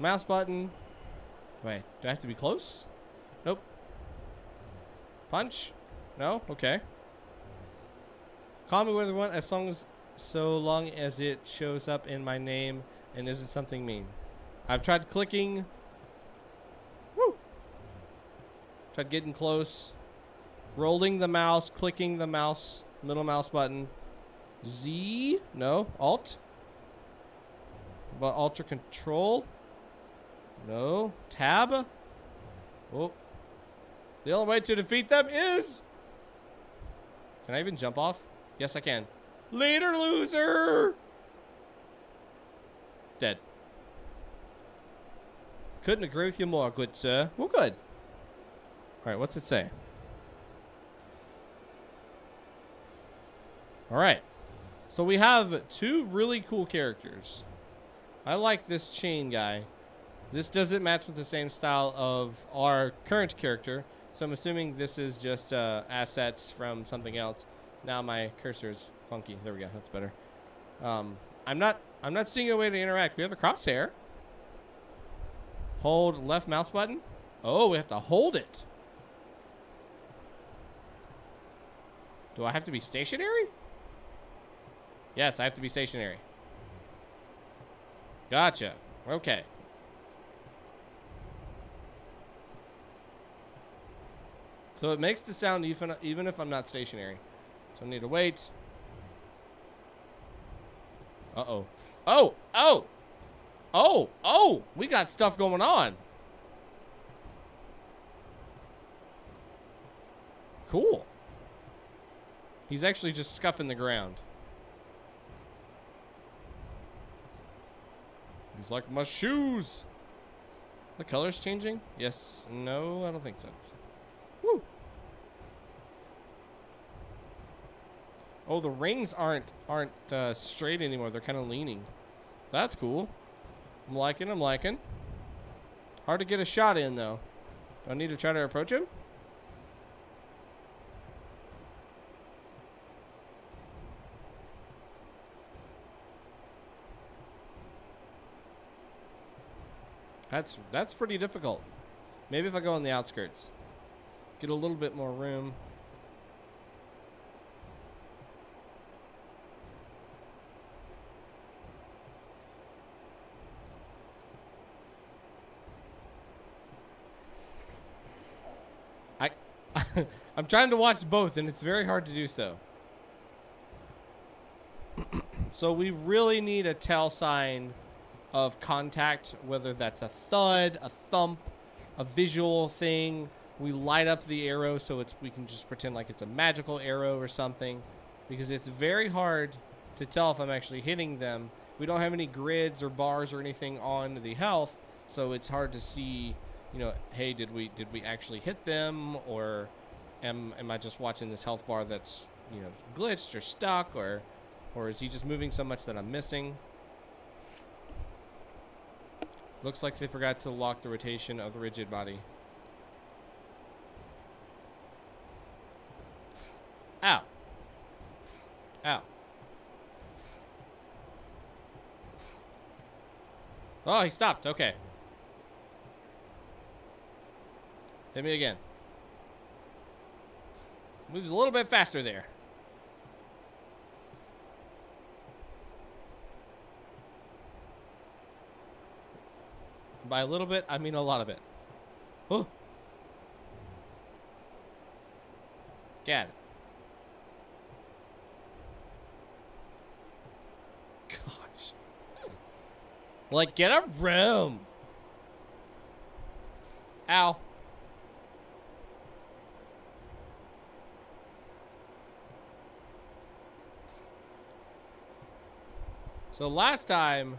Mouse button. Wait, do I have to be close? Nope. Punch? No? Okay. Call me whether you want, as long as it shows up in my name and isn't something mean. I've tried clicking. Woo! Tried getting close. Rolling the mouse, clicking the mouse, middle mouse button. Z? No. Alt? But Alt or Control? No. Tab? Oh. The only way to defeat them is... Can I even jump off? Yes, I can. Later, loser! Dead. Couldn't agree with you more, good sir. Well, good. Alright, what's it say? Alright. So we have two really cool characters. I like this chain guy. This doesn't match with the same style of our current character, so I'm assuming this is just assets from something else. Now my cursor is funky. There we go. That's better. I'm not seeing a way to interact. We have a crosshair. Hold left mouse button. Oh, we have to hold it. Do I have to be stationary? Yes, I have to be stationary. Gotcha. Okay. So it makes the sound even if I'm not stationary. So I need to wait. Uh-oh. Oh! Oh! Oh! Oh! We got stuff going on. Cool. He's actually just scuffing the ground. He's like, my shoes. The color's changing? Yes. No, I don't think so. Woo. Oh, the rings aren't straight anymore. They're kind of leaning. That's cool. I'm liking. Hard to get a shot in, though. Do I need to try to approach him? That's pretty difficult. Maybe if I go on the outskirts. Get a little bit more room. I'm trying to watch both, and it's very hard to do so. So we really need a tell sign of contact, whether that's a thud, a thump, a visual thing. We light up the arrow so we can just pretend like it's a magical arrow or something, because it's very hard to tell if I'm actually hitting them. We don't have any grids or bars or anything on the health, so it's hard to see, you know, hey, did we actually hit them, or am I just watching this health bar that's, you know, glitched or stuck, or is he just moving so much that I'm missing? Looks like they forgot to lock the rotation of the rigid body. Ow. Ow. Oh, he stopped. Okay. Hit me again. Moves a little bit faster there. By a little bit, I mean a lot of it. Oh. Got it. Gosh. Like, get a room. Ow. So last time,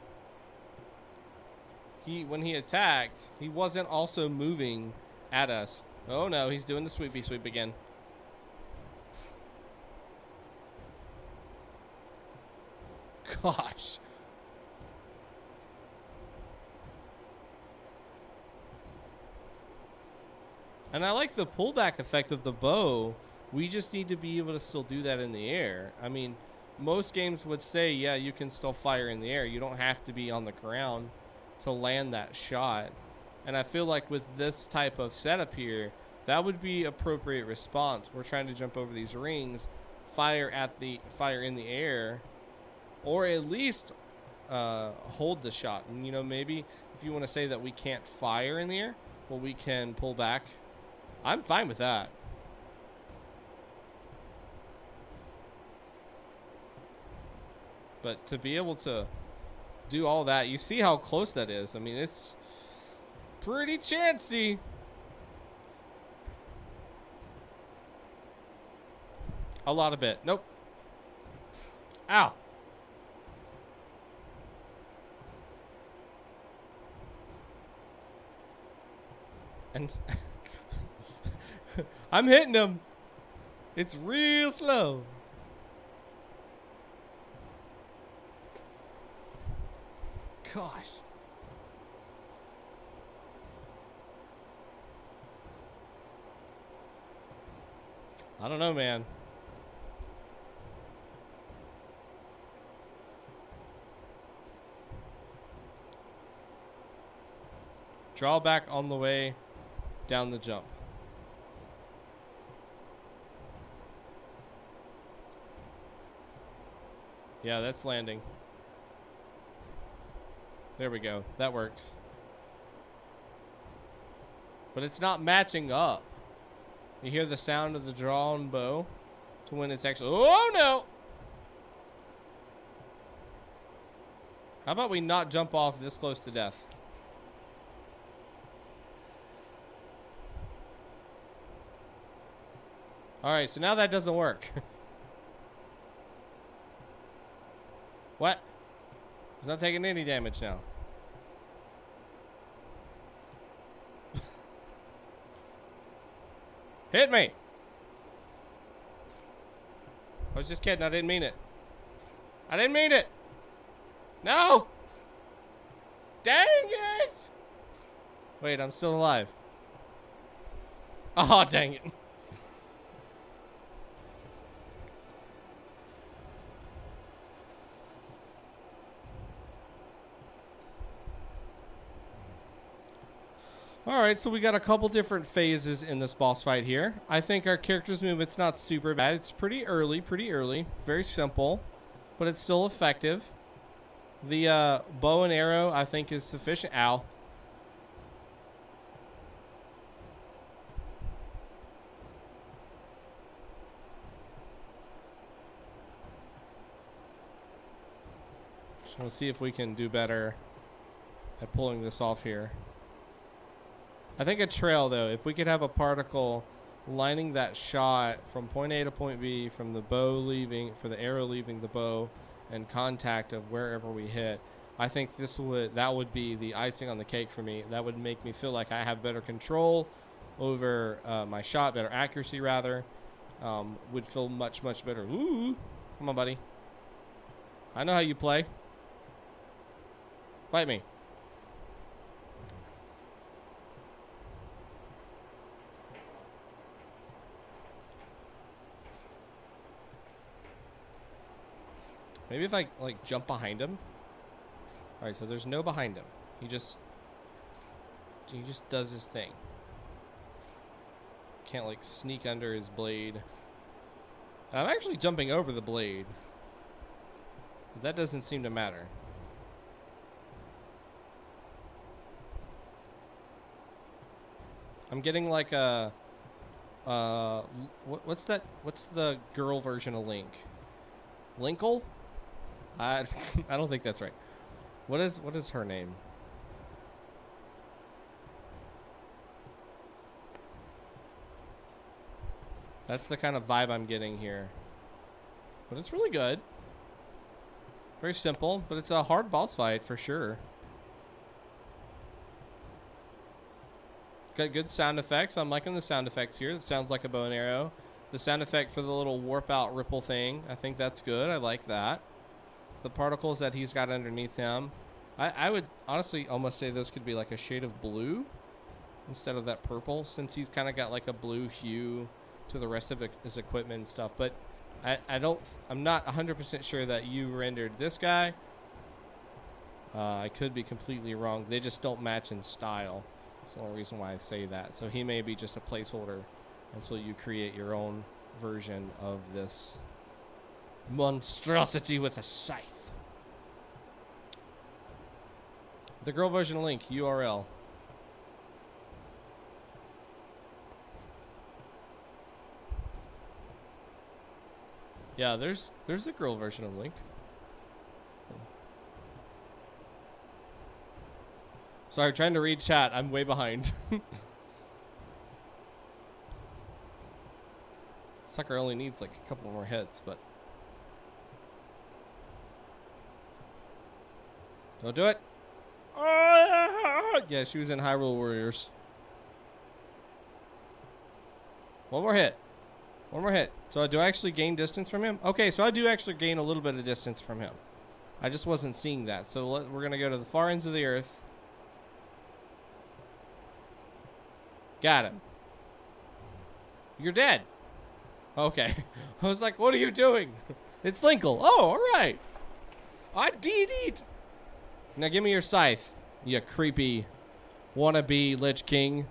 when he attacked, he wasn't also moving at us. Oh no, he's doing the sweepy sweep again. Gosh. And I like the pullback effect of the bow. We just need to be able to still do that in the air. I mean, most games would say, yeah, you can still fire in the air. You don't have to be on the ground to land that shot. And I feel like with this type of setup here, that would be appropriate response. We're trying to jump over these rings, fire in the air, or at least hold the shot. And you know, maybe if you want to say that we can't fire in the air, well, we can pull back. I'm fine with that. But to be able to do all that, you see how close that is. I mean, it's pretty chancy. A lot of it. Nope. Ow. And I'm hitting him. It's real slow. Gosh. I don't know, man. Draw back on the way down the jump. Yeah, that's landing. There we go. That works. But it's not matching up. You hear the sound of the drawn bow to when it's actually... Oh, no! How about we not jump off this close to death? Alright, so now that doesn't work. What? He's not taking any damage now. Hit me! I was just kidding. I didn't mean it. I didn't mean it! No! Dang it! Wait, I'm still alive. Oh, dang it. Alright, so we got a couple different phases in this boss fight here. I think our character's movement's not super bad. It's pretty early. Very simple, but it's still effective. The bow and arrow, I think, is sufficient. Ow. So we'll see if we can do better at pulling this off here. I think a trail, though, if we could have a particle lining that shot from point A to point B, from the bow leaving, for the arrow leaving the bow, and contact of wherever we hit, I think that would be the icing on the cake for me. That would make me feel like I have better control over my shot, better accuracy rather. Would feel much, much better. Ooh, come on, buddy. I know how you play. Fight me. Maybe if I, like, jump behind him. Alright, so there's no behind him. He just does his thing. Can't, like, sneak under his blade. I'm actually jumping over the blade. But that doesn't seem to matter. I'm getting, like, a... what's that? What's the girl version of Link? Linkle? I don't think that's right. What is her name? That's the kind of vibe I'm getting here. But it's really good. Very simple, but it's a hard boss fight for sure. Got good sound effects. I'm liking the sound effects here. It sounds like a bow and arrow. The sound effect for the little warp out ripple thing, I think that's good. I like that. The particles that he's got underneath him, I would honestly almost say those could be like a shade of blue instead of that purple, since he's kind of got like a blue hue to the rest of his equipment and stuff. But I'm not 100% sure that you rendered this guy I could be completely wrong. They just don't match in style. That's the only reason why I say that. So he may be just a placeholder until you create your own version of this monstrosity with a scythe. The girl version link, URL. Yeah, there's the girl version of Link. Sorry, trying to read chat. I'm way behind. Sucker only needs like a couple more hits, but don't do it. Yeah, she was in Hyrule Warriors. One more hit. One more hit. So do I actually gain distance from him? Okay, so I do actually gain a little bit of distance from him. I just wasn't seeing that. So we're going to go to the far ends of the earth. Got him. You're dead. Okay. I was like, what are you doing? It's Linkle. Oh, all right. I did it. Now give me your scythe, you creepy wannabe Lich King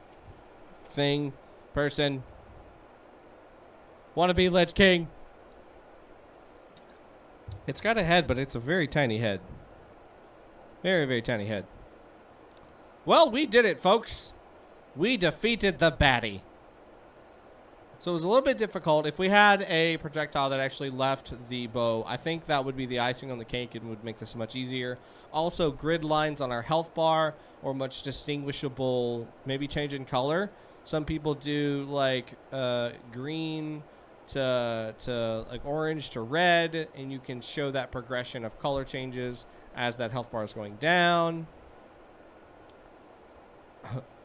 thing person. Wannabe Lich King. It's got a head, but it's a very tiny head. Very, very tiny head. Well, we did it, folks. We defeated the baddie. So it was a little bit difficult. If we had a projectile that actually left the bow, I think that would be the icing on the cake and would make this much easier. Also, grid lines on our health bar or much distinguishable, maybe change in color. Some people do like green to like orange to red, and you can show that progression of color changes as that health bar is going down.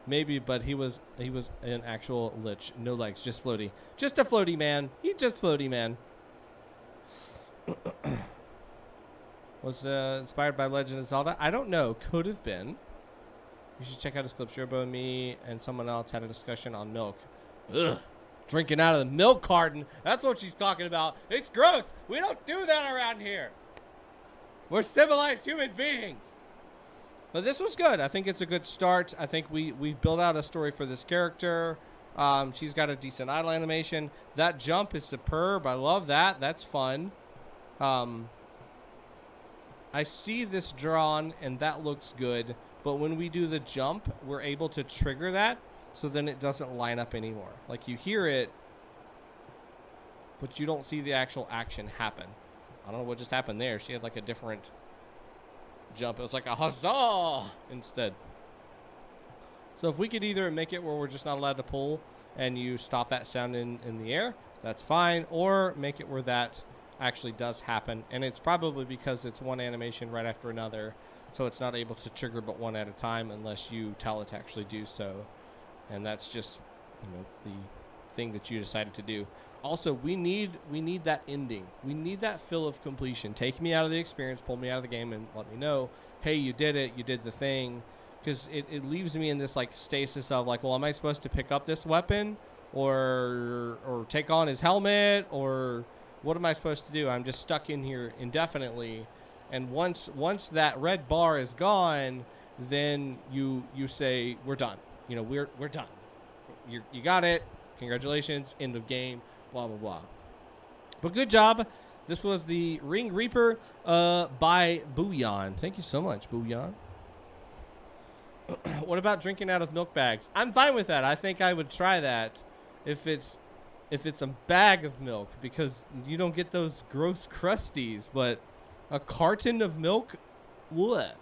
Maybe, but he was an actual lich. No legs, just floaty. Just a floaty man. He's just floaty man. Was inspired by Legend of Zelda? I don't know. Could have been. You should check out his clips. Yerbo and me and someone else had a discussion on milk. Ugh. Drinking out of the milk carton. That's what she's talking about. It's gross. We don't do that around here. We're civilized human beings. But this was good. I think it's a good start. I think we built out a story for this character. She's got a decent idle animation. That jump is superb. I love that. That's fun. I see this drawn, and that looks good. But when we do the jump, we're able to trigger that, so then it doesn't line up anymore. Like, you hear it, but you don't see the actual action happen. I don't know what just happened there. She had like a different jump. It was like a huzzah instead. So if we could either make it where we're just not allowed to pull and you stop that sound in the air, that's fine. Or make it where that actually does happen. And it's probably because it's one animation right after another. So it's not able to trigger but one at a time unless you tell it to actually do so. And that's just, you know, the thing that you decided to do. Also, we need that ending. We need that fill of completion. Take me out of the experience, pull me out of the game, and let me know, hey, you did it, you did the thing. Because it leaves me in this like stasis of like, well, am I supposed to pick up this weapon or take on his helmet, or what am I supposed to do? I'm just stuck in here indefinitely. And once that red bar is gone, then you say we're done. You know, we're done. You got it. Congratulations. End of game. Blah, blah, blah. But good job. This was the Ring Reaper by Booyan. Thank you so much, Booyan. What about drinking out of milk bags? I'm fine with that. I think I would try that if it's a bag of milk, because you don't get those gross crusties. But a carton of milk? What?